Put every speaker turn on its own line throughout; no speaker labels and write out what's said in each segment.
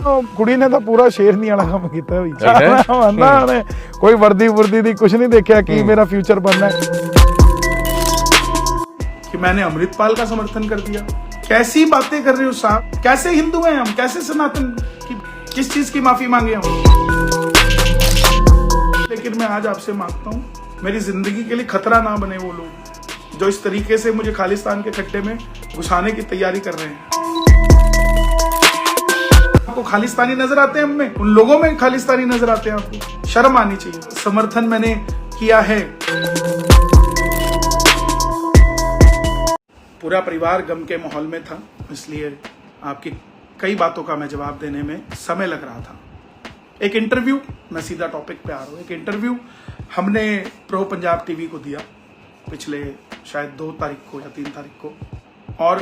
ਕੁੜੀ ਨੇ ਤਾਂ ਪੂਰਾ ਸ਼ੇਰਨੀ ਵਾਲਾ ਕੰਮ ਕੀਤਾ ਹੋਈ ਬੰਦਾ ਉਹਨੇ ਕੋਈ ਵਰਦੀ ਦੀ कुछ नहीं देखा कि मेरा फ्यूचर बनना है कि मैंने अमृतपाल का समर्थन कर दिया। कैसी बातें कर रहे हो साहब, कैसे हिंदू हैं हम, कैसे सनातन की किस चीज की माफी मांगे हम। लेकिन मैं आज आपसे मांगता हूं मेरी जिंदगी के लिए खतरा ना बने वो लोग जो इस तरीके से मुझे खालिस्तान के खड्डे में घुसाने की तैयारी कर रहे हैं। आपको खालिस्तानी नजर आते हैं, हमें उन लोगों में खालिस्तानी नजर आते हैं, आपको शर्म आनी चाहिए। समर्थन मैंने किया है। पूरा परिवार गम के माहौल में था, इसलिए आपकी कई बातों का मैं जवाब देने में समय लग रहा था। एक इंटरव्यू, मैं सीधा टॉपिक पे आ रहा हूँ। एक इंटरव्यू हमने प्रो पंजाब टीवी को दिया पिछले शायद 2 तारीख को या 3 तारीख को, और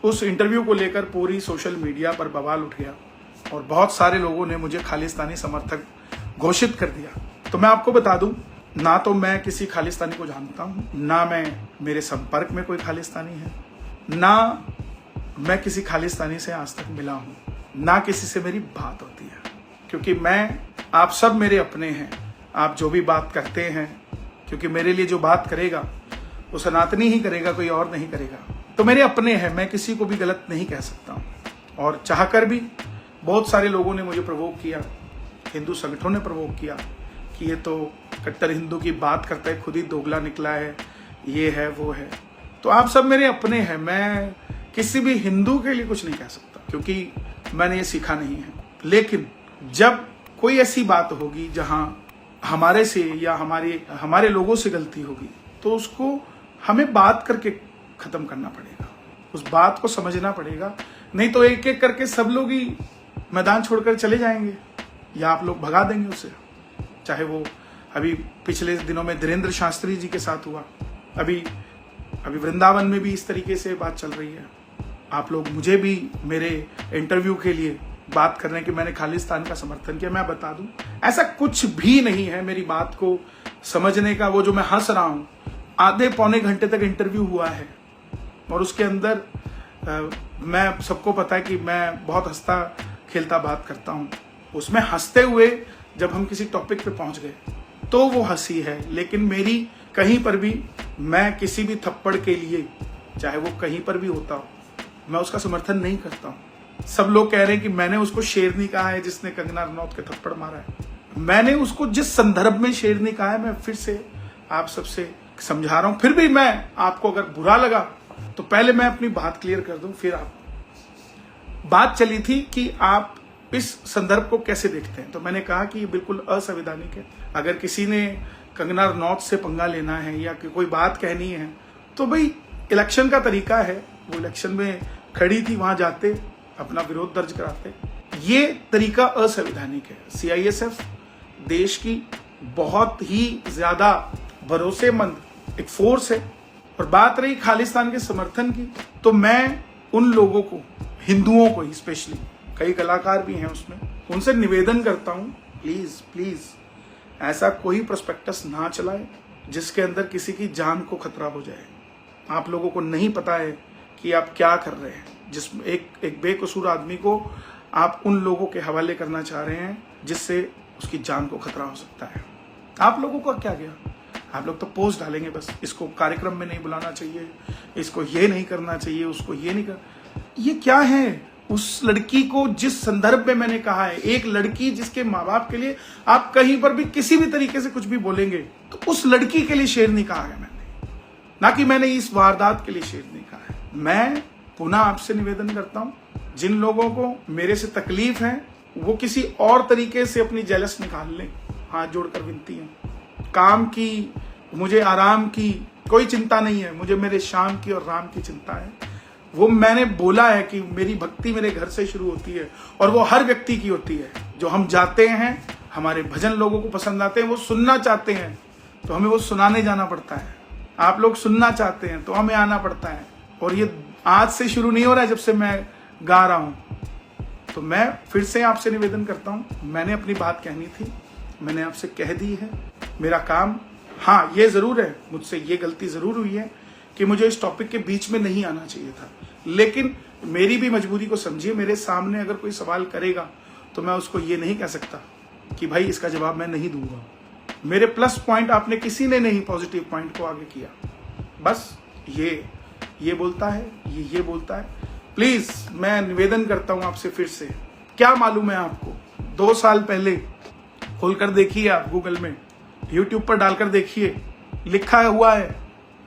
उस इंटरव्यू को लेकर पूरी सोशल मीडिया पर बवाल उठ गया और बहुत सारे लोगों ने मुझे खालिस्तानी समर्थक घोषित कर दिया। तो मैं आपको बता दूं, ना तो मैं किसी खालिस्तानी को जानता हूं, ना मैं मेरे संपर्क में कोई खालिस्तानी है, ना मैं किसी खालिस्तानी से आज तक मिला हूं, ना किसी से मेरी बात होती है, क्योंकि आप सब मेरे अपने हैं। आप जो भी बात करते हैं, क्योंकि मेरे लिए जो बात करेगा वो सनातनी ही करेगा, कोई और नहीं करेगा। तो मेरे अपने हैं, मैं किसी को भी गलत नहीं कह सकता हूं। और चाहकर भी बहुत सारे लोगों ने मुझे प्रवोक किया, हिंदू संगठनों ने प्रवोक किया कि ये तो कट्टर हिंदू की बात करता है, खुद ही दोगला निकला है, ये है वो है। तो आप सब मेरे अपने हैं, मैं किसी भी हिंदू के लिए कुछ नहीं कह सकता, क्योंकि मैंने ये सीखा नहीं है। लेकिन जब कोई ऐसी बात होगी जहां हमारे से या हमारे लोगों से गलती होगी, तो उसको हमें बात करके खत्म करना पड़ेगा, उस बात को समझना पड़ेगा। नहीं तो एक एक करके सब लोग ही मैदान छोड़कर चले जाएंगे या आप लोग भगा देंगे उसे। चाहे वो अभी पिछले दिनों में धीरेन्द्र शास्त्री जी के साथ हुआ, अभी वृंदावन में भी इस तरीके से बात चल रही है। आप लोग मुझे भी मेरे इंटरव्यू के लिए बात कर रहे हैं कि मैंने खालिस्तान का समर्थन किया। मैं बता दूं, ऐसा कुछ भी नहीं है। मेरी बात को समझने का, वो जो मैं हंस रहा हूं, आधे पौने घंटे तक इंटरव्यू हुआ है और उसके अंदर मैं सबको पता है कि मैं बहुत हंसता खेलता बात करता हूं। उसमें हंसते हुए जब हम किसी टॉपिक पे पहुंच गए तो वो हंसी है, लेकिन मेरी कहीं पर भी, मैं किसी भी थप्पड़ के लिए, चाहे वो कहीं पर भी होता हो, मैं उसका समर्थन नहीं करता हूं। सब लोग कह रहे हैं कि मैंने उसको शेरनी कहा है जिसने कंगना रनौत के थप्पड़ मारा है। मैंने उसको जिस संदर्भ में शेरनी कहा है, मैं फिर से आप सबसे समझा रहा हूं। फिर भी मैं आपको अगर बुरा लगा तो पहले मैं अपनी बात क्लियर कर दूं, फिर आप। बात चली थी कि आप इस संदर्भ को कैसे देखते हैं, तो मैंने कहा कि ये बिल्कुल असंवैधानिक है। अगर किसी ने कंगना रनौत से पंगा लेना है या कोई बात कहनी है, तो भाई इलेक्शन का तरीका है, वो इलेक्शन में खड़ी थी, वहां जाते अपना विरोध दर्ज कराते। ये तरीका असंवैधानिक है। CISF देश की बहुत ही ज्यादा भरोसेमंद एक फोर्स है। और बात रही खालिस्तान के समर्थन की, तो मैं उन लोगों को, हिंदुओं को स्पेशली, कई कलाकार भी हैं उसमें, उनसे निवेदन करता हूं, प्लीज ऐसा कोई प्रोस्पेक्टस ना चलाए जिसके अंदर किसी की जान को खतरा हो जाए। आप लोगों को नहीं पता है कि आप क्या कर रहे हैं, जिसमें एक बेकसूर आदमी को आप उन लोगों के हवाले करना चाह रहे हैं जिससे उसकी जान को खतरा हो सकता है। आप लोगों का क्या गया, आप लोग तो पोस्ट डालेंगे बस, इसको कार्यक्रम में नहीं बुलाना चाहिए, इसको ये नहीं करना चाहिए, उसको ये नहीं कर। ये क्या है? उस लड़की को जिस संदर्भ में मैंने कहा है, एक लड़की जिसके माँ बाप के लिए आप कहीं पर भी किसी भी तरीके से कुछ भी बोलेंगे, तो उस लड़की के लिए शेर नहीं कहा है मैंने, ना कि मैंने इस वारदात के लिए शेर नहीं कहा है। मैं पुनः आपसे निवेदन करता हूं, जिन लोगों को मेरे से तकलीफ है वो किसी और तरीके से अपनी जेलस निकाल लें। हाथ जोड़कर विनती है। काम की, मुझे आराम की कोई चिंता नहीं है, मुझे मेरे श्याम की और राम की चिंता है। वो मैंने बोला है कि मेरी भक्ति मेरे घर से शुरू होती है और वो हर व्यक्ति की होती है। जो हम जाते हैं, हमारे भजन लोगों को पसंद आते हैं, वो सुनना चाहते हैं तो हमें वो सुनाने जाना पड़ता है। आप लोग सुनना चाहते हैं तो हमें आना पड़ता है। और ये आज से शुरू नहीं हो रहा है, जब से मैं गा रहा हूं। तो मैं फिर से आपसे निवेदन करता हूं, मैंने अपनी बात कहनी थी, मैंने आपसे कह दी है। मेरा काम, हाँ ये जरूर है, मुझसे ये गलती जरूर हुई है कि मुझे इस टॉपिक के बीच में नहीं आना चाहिए था, लेकिन मेरी भी मजबूरी को समझिए। मेरे सामने अगर कोई सवाल करेगा तो मैं उसको ये नहीं कह सकता कि भाई इसका जवाब मैं नहीं दूंगा। मेरे प्लस पॉइंट आपने किसी ने नहीं पॉजिटिव पॉइंट को आगे किया। बस ये बोलता है, ये बोलता है। प्लीज मैं निवेदन करता हूं आपसे फिर से, क्या मालूम है आपको, 2 साल पहले खोलकर देखिए, आप गूगल में यूट्यूब पर डालकर देखिए, लिखा हुआ है,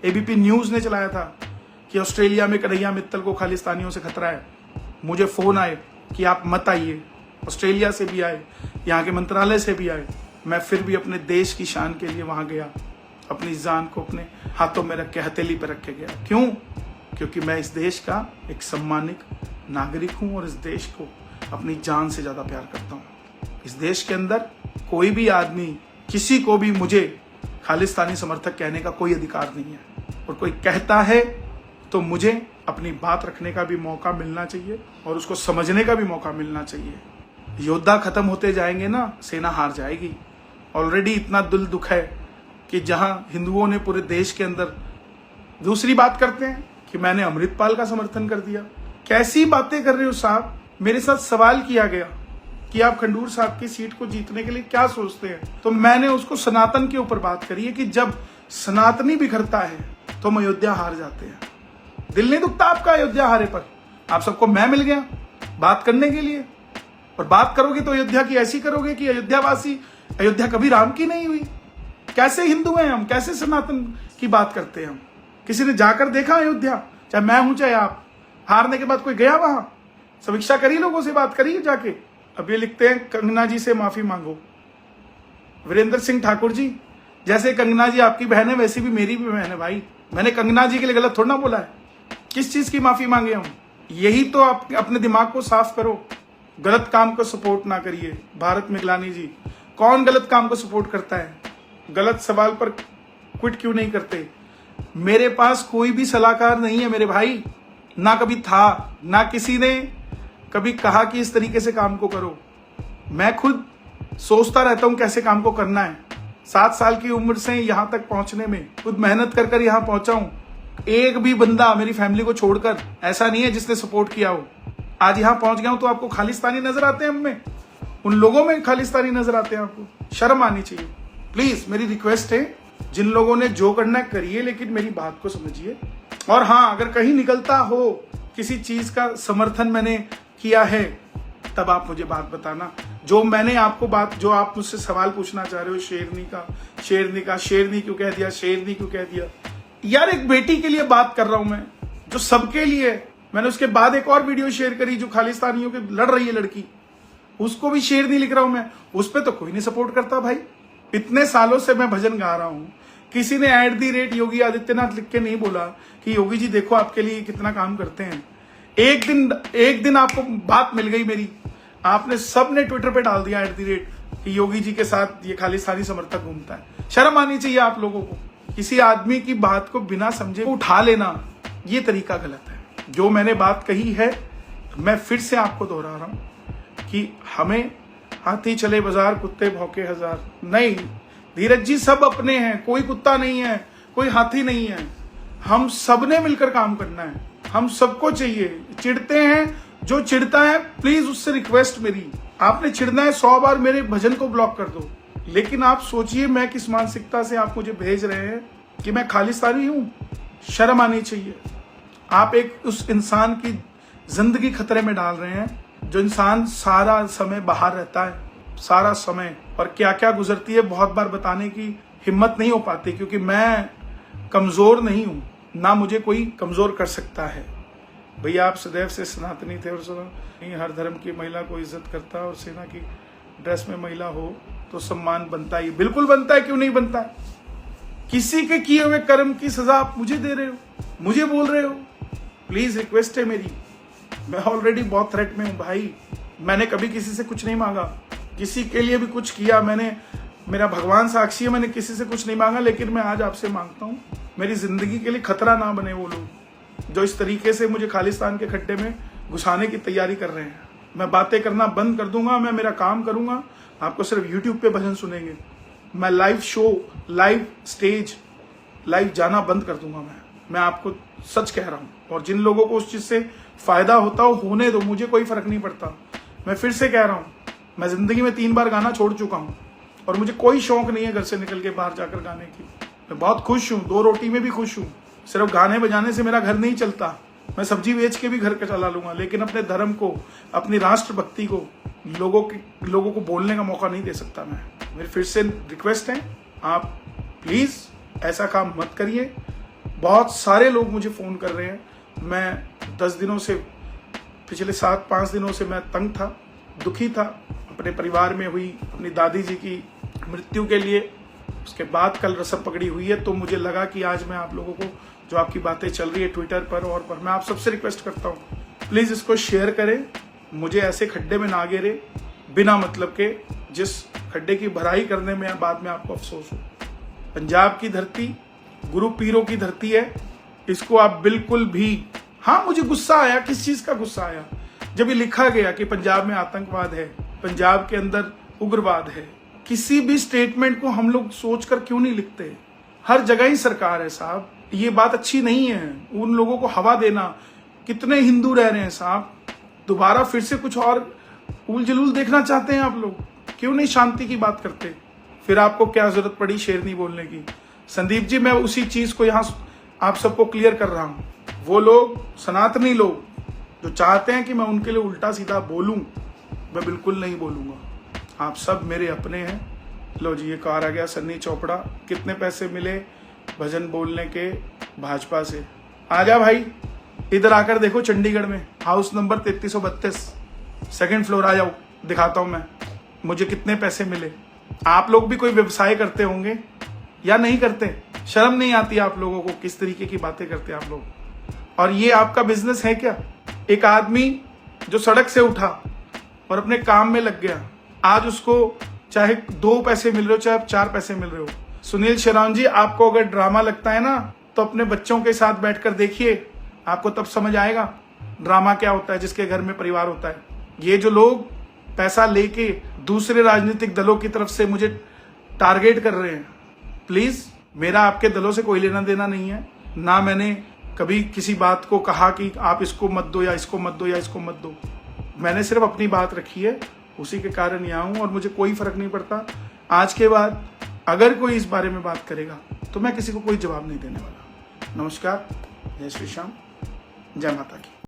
एबीपी न्यूज ने चलाया था कि ऑस्ट्रेलिया में कन्हैया मित्तल को खालिस्तानियों से खतरा है। मुझे फोन आए कि आप मत आइए, ऑस्ट्रेलिया से भी आए, यहाँ के मंत्रालय से भी आए। मैं फिर भी अपने देश की शान के लिए वहां गया, अपनी जान को अपने हाथों में रख के, हथेली पर रख के गया। क्यों? क्योंकि मैं इस देश का एक सम्मानित नागरिक हूं और इस देश को अपनी जान से ज्यादा प्यार करता हूं। इस देश के अंदर कोई भी आदमी, किसी को भी मुझे खालिस्तानी समर्थक कहने का कोई अधिकार नहीं है, और कोई कहता है तो मुझे अपनी बात रखने का भी मौका मिलना चाहिए और उसको समझने का भी मौका मिलना चाहिए। योद्धा खत्म होते जाएंगे ना, सेना हार जाएगी। ऑलरेडी इतना दिल दुख है कि जहां हिंदुओं ने पूरे देश के अंदर, दूसरी बात करते हैं कि मैंने अमृतपाल का समर्थन कर दिया। कैसी बातें कर रहे हो साहब? मेरे साथ सवाल किया गया कि आप खंडूर साहब की सीट को जीतने के लिए क्या सोचते हैं, तो मैंने उसको सनातन के ऊपर बात करी है कि जब सनातनी बिखरता है तो हम अयोध्या हार जाते हैं। दिल नहीं दुखता आपका अयोध्या हारे पर? आप सबको मैं मिल गया बात करने के लिए, और बात करोगे तो अयोध्या की ऐसी करोगे कि अयोध्यावासी, अयोध्या कभी राम की नहीं हुई। कैसे हिंदू हैं हम, कैसे सनातन की बात करते हैं हम? किसी ने जाकर देखा अयोध्या? चाहे मैं हूं चाहे आप, हारने के बाद कोई गया वहां? समीक्षा करी, लोगों से बात करी जाके। अब ये लिखते हैं कंगना जी से माफी मांगो। वीरेंद्र सिंह ठाकुर जी, जैसे कंगना जी आपकी बहन है वैसी भी मेरी भी बहन है भाई। मैंने कंगना जी के लिए गलत थोड़ा ना बोला है। किस चीज की माफी मांगे हम? यही तो आप अपने दिमाग को साफ करो, गलत काम को सपोर्ट ना करिए। भारत मिगलानी जी, कौन गलत काम को सपोर्ट करता है? गलत सवाल पर क्विट क्यों नहीं करते? मेरे पास कोई भी सलाहकार नहीं है मेरे भाई, ना कभी था, ना किसी ने कभी कहा कि इस तरीके से काम को करो। मैं खुद सोचता रहता हूं कैसे काम को करना है। 7 साल की उम्र से यहां तक पहुंचने में खुद मेहनत कर कर यहां पहुंचा हूं। एक भी बंदा मेरी फैमिली को छोड़कर ऐसा नहीं है जिसने सपोर्ट किया हो। आज यहां पहुंच गया हूं तो आपको खालिस्तानी नजर आते हैं? हमें उन लोगों में खालिस्तानी नजर आते हैं आपको? शर्म आनी चाहिए। प्लीज मेरी रिक्वेस्ट है, जिन लोगों ने जो करना है करिए, लेकिन मेरी बात को समझिए। और हाँ, अगर कहीं निकलता हो किसी चीज का समर्थन मैंने किया है, तब आप मुझे बात बताना। जो मैंने आपको बात, जो आप मुझसे सवाल पूछना चाह रहे हो, शेरनी क्यों कह दिया, शेरनी क्यों कह दिया, यार एक बेटी के लिए बात कर रहा हूं मैं, जो सबके लिए। मैंने उसके बाद एक और वीडियो शेयर करी जो खालिस्तानियों के लड़ रही है लड़की, उसको भी शेरनी लिख रहा हूं मैं। उस पर तो कोई नहीं सपोर्ट करता भाई। इतने सालों से मैं भजन गा रहा हूं, किसी ने @ योगी आदित्यनाथ लिख के नहीं बोला कि योगी जी देखो आपके लिए कितना काम करते हैं। एक दिन आपको बात मिल गई मेरी, आपने सबने ट्विटर पे डाल दिया @ कि योगी जी के साथ ये खालिस्तानी समर्थक घूमता है। शर्म आनी चाहिए आप लोगों को। किसी आदमी की बात को बिना समझे उठा लेना, ये तरीका गलत है। जो मैंने बात कही है मैं फिर से आपको दोहरा रहा हूं कि हमें हाथी चले बाजार कुत्ते भौंके हजार नहीं। धीरज जी, सब अपने हैं, कोई कुत्ता नहीं है, कोई हाथी नहीं है। हम सबने मिलकर काम करना है, हम सबको चाहिए। चिढ़ते हैं, जो चिढ़ता है प्लीज उससे रिक्वेस्ट मेरी, आपने चिढ़ना है 100 बार मेरे भजन को ब्लॉक कर दो, लेकिन आप सोचिए मैं किस मानसिकता से आप मुझे भेज रहे हैं कि मैं खालिस्तानी हूं। शर्म आनी चाहिए। आप एक उस इंसान की जिंदगी खतरे में डाल रहे हैं, जो इंसान सारा समय बाहर रहता है, सारा समय, और क्या क्या गुजरती है बहुत बार बताने की हिम्मत नहीं हो पाती, क्योंकि मैं कमजोर नहीं हूं, ना मुझे कोई कमजोर कर सकता है। भैया आप सदैव से सनातनी थे और सुनो नहीं, हर धर्म की महिला को इज्जत करता है, और सेना की ड्रेस में महिला हो तो सम्मान बनता ही, बिल्कुल बनता है, क्यों नहीं बनता है। किसी के किए हुए कर्म की सजा आप मुझे दे रहे हो, मुझे बोल रहे हो। प्लीज रिक्वेस्ट है मेरी, मैं ऑलरेडी बहुत थ्रेट में हूं भाई। मैंने कभी किसी से कुछ नहीं मांगा, किसी के लिए भी कुछ किया मैंने, मेरा भगवान साक्षी है, मैंने किसी से कुछ नहीं मांगा, लेकिन मैं आज आपसे मांगता हूं मेरी जिंदगी के लिए खतरा ना बने वो लोग जो इस तरीके से मुझे खालिस्तान के खड्डे में घुसाने की तैयारी कर रहे हैं। मैं बातें करना बंद कर दूंगा, मैं मेरा काम करूंगा, आपको सिर्फ यूट्यूब पे भजन सुनेंगे। मैं live show, live stage, live जाना बंद कर दूंगा। मैं आपको सच कह रहा हूं, और जिन लोगों को उस चीज से फायदा होता हो होने दो, मुझे कोई फर्क नहीं पड़ता। मैं फिर से कह रहा हूं, मैं जिंदगी में 3 बार गाना छोड़ चुका हूँ और मुझे कोई शौक नहीं है घर से निकल के बाहर जाकर गाने की। मैं बहुत खुश हूँ, 2 रोटी में भी खुश हूँ। सिर्फ गाने बजाने से मेरा घर नहीं चलता, मैं सब्जी बेच के भी घर का चला लूंगा, लेकिन अपने धर्म को, अपनी राष्ट्रभक्ति को लोगों को बोलने का मौका नहीं दे सकता मैं। मेरी फिर से रिक्वेस्ट है, आप प्लीज ऐसा काम मत करिए। बहुत सारे लोग मुझे फोन कर रहे हैं। मैं 10 दिनों से, पिछले 7-5 दिनों से मैं तंग था, दुखी था। अपने परिवार में हुई अपनी दादी जी की मृत्यु के लिए, उसके बाद कल रस्म पकड़ी हुई है, तो मुझे लगा कि आज मैं आप लोगों को, जो आपकी बातें चल रही है ट्विटर पर और पर, मैं आप सबसे रिक्वेस्ट करता हूँ, प्लीज इसको शेयर करें। मुझे ऐसे खड्डे में ना गिरे बिना मतलब के, जिस खड्डे की भराई करने में बाद में आपको अफसोस हो। पंजाब की धरती गुरु पीरों की धरती है, इसको आप बिल्कुल भी, हाँ मुझे गुस्सा आया। किस चीज का गुस्सा आया? जब ये लिखा गया कि पंजाब में आतंकवाद है, पंजाब के अंदर उग्रवाद है। किसी भी स्टेटमेंट को हम लोग सोचकर क्यों नहीं लिखते? हर जगह ही सरकार है साहब, ये बात अच्छी नहीं है। उन लोगों को हवा देना, कितने हिंदू रह रहे हैं साहब, दोबारा फिर से कुछ और उल जलूल देखना चाहते हैं आप लोग? क्यों नहीं शांति की बात करते? फिर आपको क्या जरूरत पड़ी शेरनी बोलने की? संदीप जी, मैं उसी चीज को यहाँ आप सबको क्लियर कर रहा हूँ। वो लोग, सनातनी लोग जो चाहते हैं कि मैं उनके लिए उल्टा सीधा बोलूं, मैं बिल्कुल नहीं बोलूंगा। आप सब मेरे अपने हैं। लो जी, ये कार आ गया सन्नी चोपड़ा। कितने पैसे मिले भजन बोलने के भाजपा से? आजा भाई, इधर आकर देखो, चंडीगढ़ में हाउस नंबर 3332 2nd फ्लोर आ जाओ, दिखाता हूं मैं मुझे कितने पैसे मिले। आप लोग भी कोई व्यवसाय करते होंगे या नहीं करते? शर्म नहीं आती आप लोगों को? किस तरीके की बातें करते हैं आप लोग? और ये आपका बिजनेस है क्या? एक आदमी जो सड़क से उठा और अपने काम में लग गया, आज उसको चाहे 2 पैसे मिल रहे हो, चाहे 4 पैसे मिल रहे हो। सुनील शेरान जी, आपको अगर ड्रामा लगता है ना, तो अपने बच्चों के साथ बैठकर देखिए, आपको तब समझ आएगा ड्रामा क्या होता है, जिसके घर में परिवार होता है। ये जो लोग पैसा लेके दूसरे राजनीतिक दलों की तरफ से मुझे टारगेट कर रहे हैं, प्लीज, मेरा आपके दलों से कोई लेना देना नहीं है। ना मैंने कभी किसी बात को कहा कि आप इसको मत दो या इसको मत दो या इसको मत दो। मैंने सिर्फ अपनी बात रखी है, उसी के कारण यहाँ हूँ और मुझे कोई फर्क नहीं पड़ता। आज के बाद अगर कोई इस बारे में बात करेगा तो मैं किसी को कोई जवाब नहीं देने वाला। नमस्कार, जय श्री श्याम, जय माता की।